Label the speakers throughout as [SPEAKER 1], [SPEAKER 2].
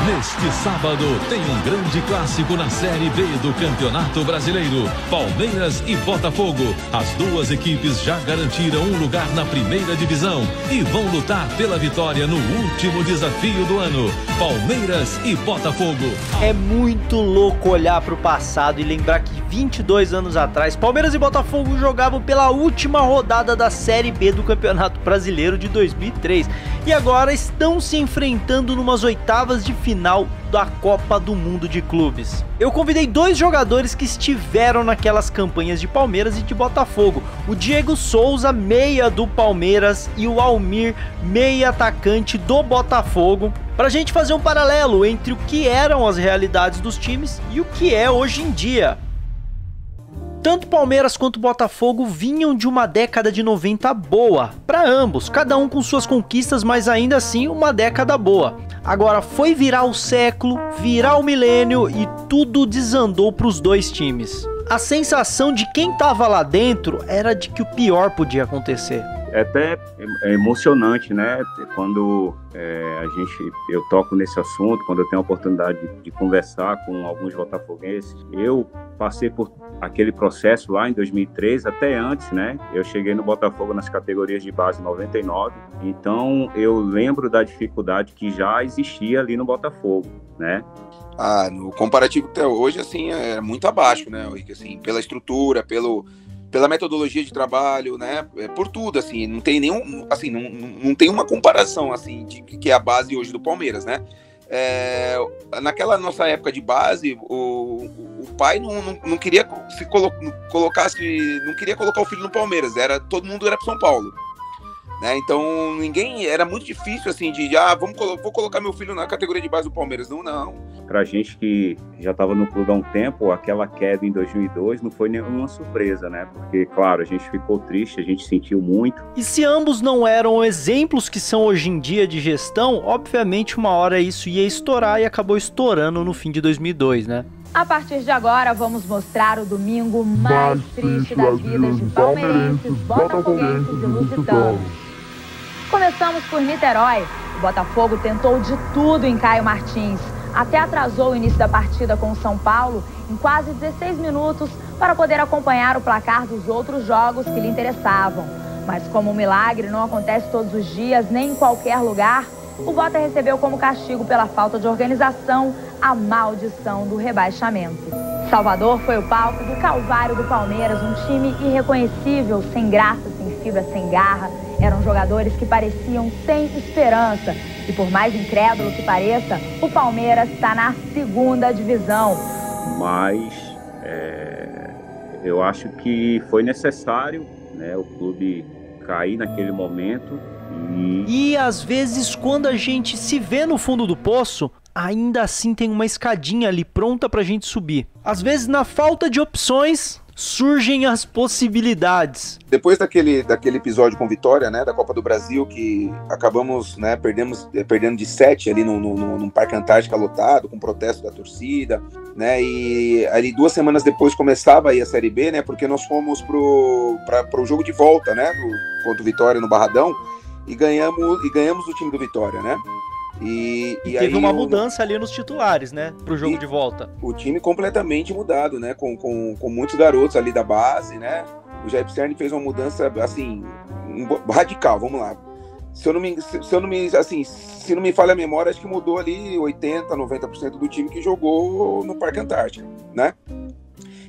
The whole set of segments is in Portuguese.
[SPEAKER 1] Neste sábado tem um grande clássico na Série B do Campeonato Brasileiro. Palmeiras e Botafogo. As duas equipes já garantiram um lugar na primeira divisão e vão lutar pela vitória no último desafio do ano. Palmeiras e Botafogo.
[SPEAKER 2] É muito louco olhar para o passado e lembrar que 22 anos atrás, Palmeiras e Botafogo jogavam pela última rodada da Série B do Campeonato Brasileiro de 2003 e agora estão se enfrentando numas oitavas de final da Copa do Mundo de Clubes. Eu convidei dois jogadores que estiveram naquelas campanhas de Palmeiras e de Botafogo, o Diego Souza, meia do Palmeiras, e o Almir, meia atacante do Botafogo, pra gente fazer um paralelo entre o que eram as realidades dos times e o que é hoje em dia. Tanto Palmeiras quanto Botafogo vinham de uma década de 90 boa, para ambos, cada um com suas conquistas, mas ainda assim uma década boa. Agora foi virar o século, virar o milênio e tudo desandou para os dois times. A sensação de quem tava lá dentro era de que o pior podia acontecer.
[SPEAKER 3] É até emocionante, né? Quando eu toco nesse assunto, quando eu tenho a oportunidade de conversar com alguns botafoguenses. Eu passei por aquele processo lá em 2003, até antes, né? Eu cheguei no Botafogo nas categorias de base 99, então eu lembro da dificuldade que já existia ali no Botafogo, né?
[SPEAKER 4] No comparativo até hoje, assim, é muito abaixo, né, Rick? Assim, pela estrutura, pela metodologia de trabalho, né, por tudo, assim, não tem nenhum, assim, não tem uma comparação, assim, de que é a base hoje do Palmeiras, né? Naquela nossa época de base, o pai não queria não queria colocar o filho no Palmeiras, todo mundo era pro São Paulo, né? Então ninguém, era muito difícil assim vou colocar meu filho na categoria de base do Palmeiras, não.
[SPEAKER 3] Pra gente que já estava no clube há um tempo, aquela queda em 2002 não foi nenhuma surpresa, né? Porque, claro, a gente ficou triste, a gente sentiu muito.
[SPEAKER 2] E se ambos não eram exemplos que são hoje em dia de gestão, obviamente uma hora isso ia estourar e acabou estourando no fim de 2002, né?
[SPEAKER 5] A partir de agora, vamos mostrar o domingo mais triste das vidas de palmeirenses, botafoguenses e lusitanos. Começamos por Niterói. O Botafogo tentou de tudo em Caio Martins. Até atrasou o início da partida com o São Paulo em quase 16 minutos para poder acompanhar o placar dos outros jogos que lhe interessavam. Mas como um milagre não acontece todos os dias, nem em qualquer lugar, o Bota recebeu como castigo pela falta de organização a maldição do rebaixamento. Salvador foi o palco do Calvário do Palmeiras, um time irreconhecível, sem graça, sem fibra, sem garra. Eram jogadores que pareciam sem esperança. E por mais incrédulo que pareça, o Palmeiras está na segunda divisão.
[SPEAKER 3] Mas eu acho que foi necessário, né, o clube cair naquele momento.
[SPEAKER 2] E às vezes, quando a gente se vê no fundo do poço, ainda assim tem uma escadinha ali pronta pra gente subir. Às vezes, na falta de opções, surgem as possibilidades.
[SPEAKER 4] Depois daquele episódio com Vitória, né, da Copa do Brasil, que acabamos, né, perdendo de 7 ali num Parque Antártica lotado, com protesto da torcida, né, e ali 2 semanas depois começava aí a Série B, né, porque nós fomos pro jogo de volta, né, contra o Vitória no Barradão, e ganhamos o time do Vitória, né. E
[SPEAKER 2] teve
[SPEAKER 4] aí
[SPEAKER 2] uma mudança ali nos titulares, né, pro jogo de volta.
[SPEAKER 4] O time completamente mudado, né, com muitos garotos ali da base, né. O Jair Pisserni fez uma mudança, assim, radical, vamos lá. Se não me falha a memória, acho que mudou ali 80%, 90% do time que jogou no Parque Antártica, né.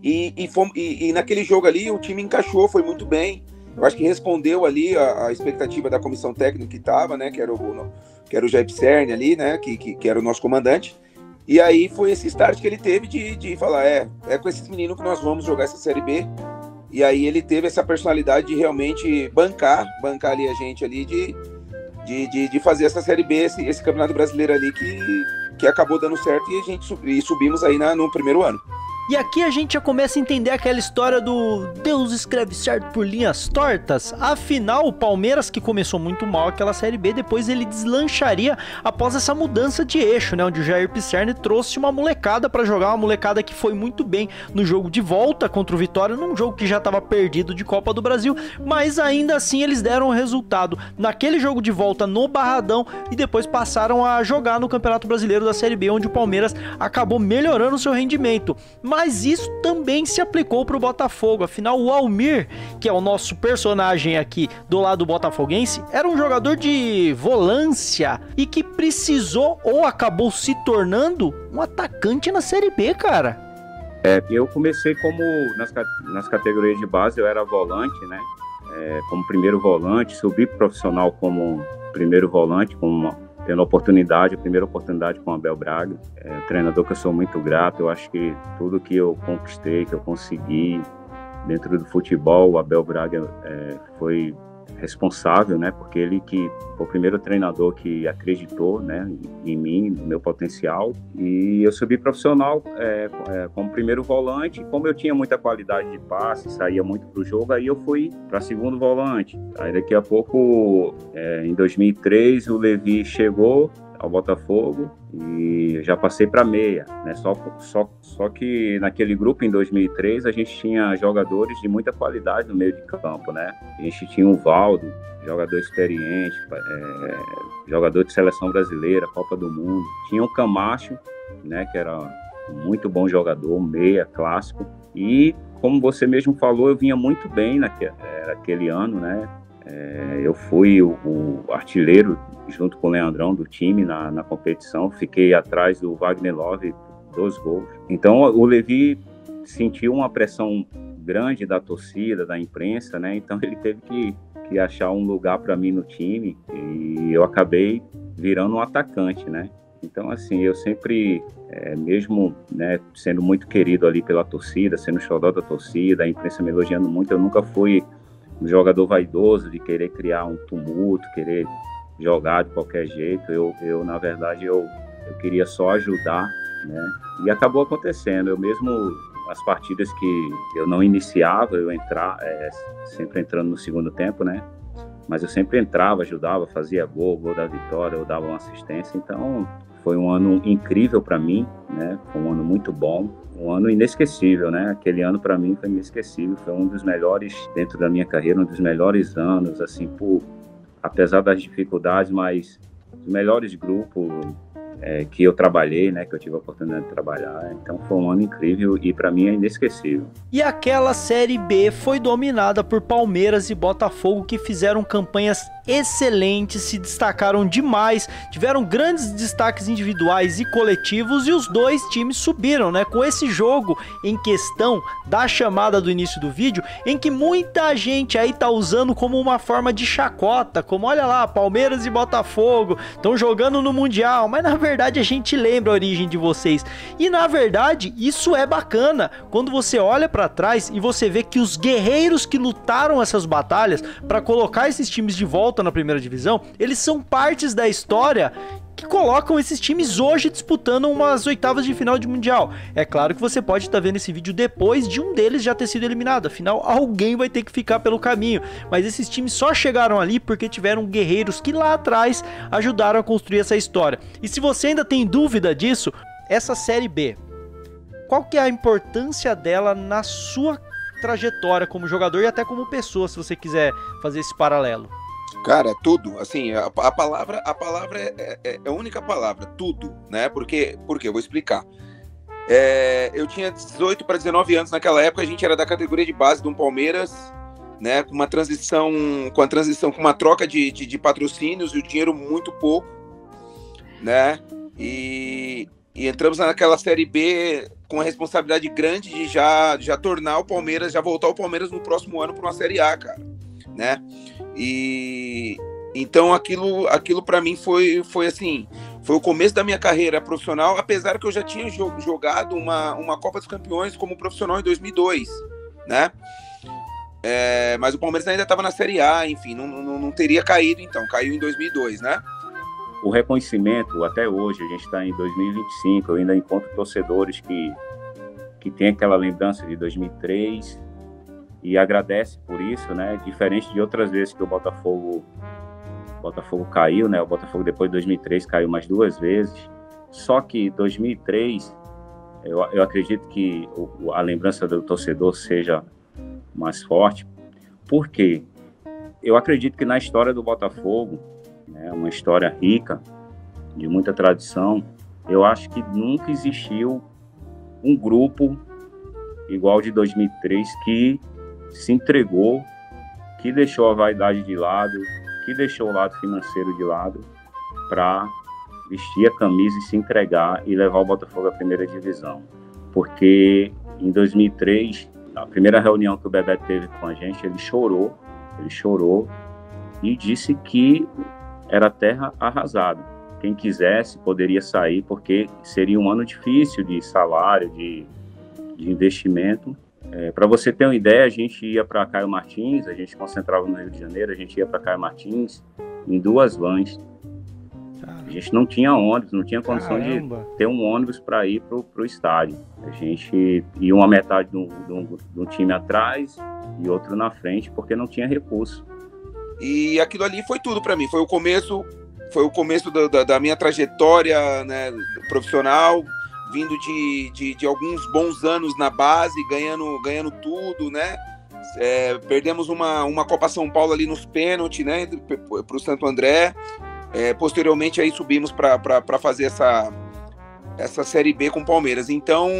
[SPEAKER 4] E naquele jogo ali o time encaixou, foi muito bem. Eu acho que respondeu ali a expectativa da comissão técnica que estava, né, que era o Jair Pisserni ali, né, que era o nosso comandante. E aí foi esse start que ele teve de falar, é com esses meninos que nós vamos jogar essa Série B. E aí ele teve essa personalidade de realmente bancar ali a gente ali, de fazer essa Série B, esse Campeonato Brasileiro ali que acabou dando certo e a gente subimos aí no primeiro ano.
[SPEAKER 2] E aqui a gente já começa a entender aquela história do Deus escreve certo por linhas tortas. Afinal, o Palmeiras, que começou muito mal aquela Série B, depois ele deslancharia após essa mudança de eixo, né? Onde o Jair Pisserni trouxe uma molecada pra jogar, uma molecada que foi muito bem no jogo de volta contra o Vitória, num jogo que já estava perdido de Copa do Brasil, mas ainda assim eles deram o resultado naquele jogo de volta no Barradão e depois passaram a jogar no Campeonato Brasileiro da Série B, onde o Palmeiras acabou melhorando o seu rendimento. Mas isso também se aplicou para o Botafogo, afinal o Almir, que é o nosso personagem aqui do lado botafoguense, era um jogador de volância e que precisou ou acabou se tornando um atacante na Série B, cara.
[SPEAKER 3] Eu comecei como nas categorias de base, eu era volante, né? Como primeiro volante, subi profissional como primeiro volante, tendo a primeira oportunidade com o Abel Braga, treinador que eu sou muito grato. Eu acho que tudo que eu conquistei, que eu consegui dentro do futebol, o Abel Braga foi responsável, né? Porque ele que foi o primeiro treinador que acreditou, né, em mim, no meu potencial. E eu subi profissional como primeiro volante. Como eu tinha muita qualidade de passe, saía muito pro jogo, aí eu fui para segundo volante. Aí daqui a pouco, em 2003, o Levi chegou ao Botafogo e já passei para meia, né? Só que naquele grupo em 2003 a gente tinha jogadores de muita qualidade no meio de campo, né? A gente tinha o Valdo, jogador experiente, jogador de seleção brasileira, Copa do Mundo. Tinha o Camacho, né? Que era um muito bom jogador, meia, clássico. E como você mesmo falou, eu vinha muito bem naquele ano, né? Eu fui o artilheiro junto com o Leandrão do time na competição, fiquei atrás do Wagner Love, 2 gols. Então o Levi sentiu uma pressão grande da torcida, da imprensa, né? Então ele teve que achar um lugar para mim no time e eu acabei virando um atacante, né? Então assim, eu sempre, mesmo, né, sendo muito querido ali pela torcida, sendo xodó da torcida, a imprensa me elogiando muito, eu nunca fui um jogador vaidoso de querer criar um tumulto, querer jogar de qualquer jeito. Eu na verdade, eu queria só ajudar, né? E acabou acontecendo. Eu mesmo, as partidas que eu não iniciava, eu sempre entrando no segundo tempo, né? Mas eu sempre entrava, ajudava, fazia gol da vitória, eu dava uma assistência. Então, foi um ano incrível para mim, né? Foi um ano muito bom, um ano inesquecível, né? Aquele ano para mim foi inesquecível, foi um dos melhores dentro da minha carreira, um dos melhores anos, assim, apesar das dificuldades, mas os melhores grupos que eu trabalhei, né? Que eu tive a oportunidade de trabalhar. Então foi um ano incrível e para mim é inesquecível.
[SPEAKER 2] E aquela Série B foi dominada por Palmeiras e Botafogo, que fizeram campanhas excelentes, se destacaram demais, tiveram grandes destaques individuais e coletivos, e os dois times subiram, né? Com esse jogo em questão da chamada do início do vídeo, em que muita gente aí tá usando como uma forma de chacota, como olha lá, Palmeiras e Botafogo estão jogando no Mundial, mas na verdade a gente lembra a origem de vocês. E na verdade isso é bacana, quando você olha pra trás e você vê que os guerreiros que lutaram essas batalhas para colocar esses times de volta na primeira divisão, eles são partes da história que colocam esses times hoje disputando umas oitavas de final de Mundial. É claro que você pode estar vendo esse vídeo depois de um deles já ter sido eliminado, afinal alguém vai ter que ficar pelo caminho, mas esses times só chegaram ali porque tiveram guerreiros que lá atrás ajudaram a construir essa história. E se você ainda tem dúvida disso, essa Série B, qual que é a importância dela na sua trajetória como jogador e até como pessoa, se você quiser fazer esse paralelo?
[SPEAKER 4] Cara, tudo, assim, a palavra é a única palavra, tudo, né? Porque eu vou explicar. Eu tinha 18 para 19 anos naquela época, a gente era da categoria de base do Palmeiras, né? Com uma troca de patrocínios e o dinheiro muito pouco, né? E entramos naquela Série B com a responsabilidade grande de já tornar o Palmeiras, já voltar o Palmeiras no próximo ano para uma Série A, cara, né? E então aquilo para mim foi assim, foi o começo da minha carreira profissional, apesar que eu já tinha jogado uma Copa dos Campeões como profissional em 2002, né? Mas o Palmeiras ainda estava na Série A, enfim, não teria caído, então caiu em 2002, né?
[SPEAKER 3] O reconhecimento, até hoje, a gente está em 2025, eu ainda encontro torcedores que que tem aquela lembrança de 2003 e agradece por isso, né? Diferente de outras vezes que o Botafogo caiu, né? O Botafogo depois de 2003 caiu mais 2 vezes. Só que 2003, eu acredito que a lembrança do torcedor seja mais forte, porque eu acredito que na história do Botafogo, né, uma história rica, de muita tradição, eu acho que nunca existiu um grupo igual de 2003 que se entregou, que deixou a vaidade de lado, que deixou o lado financeiro de lado para vestir a camisa e se entregar e levar o Botafogo à primeira divisão. Porque em 2003, na primeira reunião que o Bebeto teve com a gente, ele chorou e disse que era terra arrasada. Quem quisesse poderia sair, porque seria um ano difícil de salário, de investimento. Para você ter uma ideia, a gente ia para Caio Martins, a gente concentrava no Rio de Janeiro, a gente ia para Caio Martins em 2 vans. A gente não tinha ônibus, não tinha condição de ter um ônibus para ir para o estádio. A gente ia uma metade de um time atrás e outro na frente, porque não tinha recurso.
[SPEAKER 4] E aquilo ali foi tudo para mim, foi o começo da minha trajetória, né, profissional, vindo de alguns bons anos na base, ganhando tudo, né? Perdemos uma Copa São Paulo ali nos pênaltis, né, para o Santo André. Posteriormente aí subimos para fazer essa Série B com o Palmeiras. Então,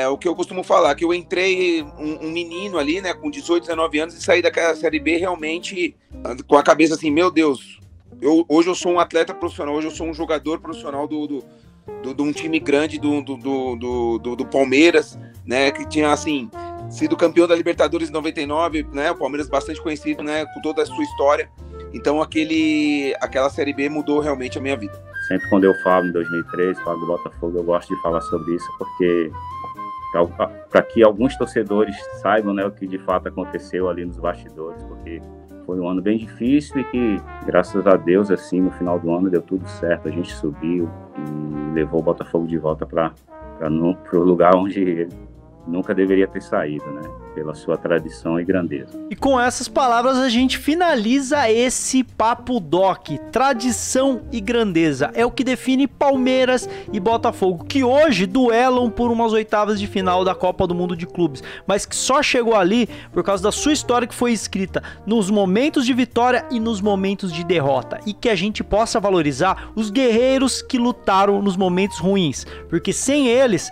[SPEAKER 4] o que eu costumo falar, que eu entrei um menino ali, né, com 18, 19 anos, e saí daquela Série B realmente com a cabeça assim, meu Deus, hoje eu sou um atleta profissional, hoje eu sou um jogador profissional de um time grande do Palmeiras, né, que tinha assim sido campeão da Libertadores em 99, né, o Palmeiras bastante conhecido, né, com toda a sua história. Então aquela Série B mudou realmente a minha vida.
[SPEAKER 3] Sempre quando eu falo em 2003, falo do Botafogo, eu gosto de falar sobre isso, porque para que alguns torcedores saibam, né, o que de fato aconteceu ali nos bastidores, porque foi um ano bem difícil e que, graças a Deus, assim, no final do ano deu tudo certo, a gente subiu e levou o Botafogo de volta para o lugar onde ele nunca deveria ter saído, né? Pela sua tradição e grandeza.
[SPEAKER 2] E com essas palavras a gente finaliza esse Papo Doc. Tradição e grandeza é o que define Palmeiras e Botafogo, que hoje duelam por umas oitavas de final da Copa do Mundo de Clubes, mas que só chegou ali por causa da sua história, que foi escrita nos momentos de vitória e nos momentos de derrota, e que a gente possa valorizar os guerreiros que lutaram nos momentos ruins, porque sem eles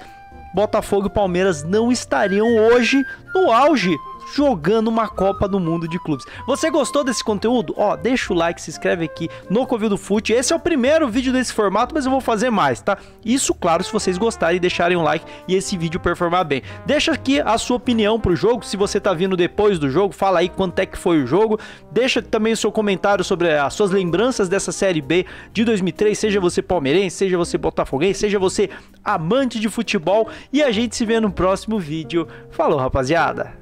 [SPEAKER 2] Botafogo e Palmeiras não estariam hoje no auge jogando uma Copa do Mundo de Clubes. Você gostou desse conteúdo? Ó, deixa o like, se inscreve aqui no Covil do Fute. Esse é o primeiro vídeo desse formato, mas eu vou fazer mais, tá? Isso, claro, se vocês gostarem e deixarem um like e esse vídeo performar bem. Deixa aqui a sua opinião pro jogo, se você tá vindo depois do jogo, fala aí quanto é que foi o jogo. Deixa também o seu comentário sobre as suas lembranças dessa Série B de 2003, seja você palmeirense, seja você botafoguense, seja você amante de futebol, e a gente se vê no próximo vídeo. Falou, rapaziada!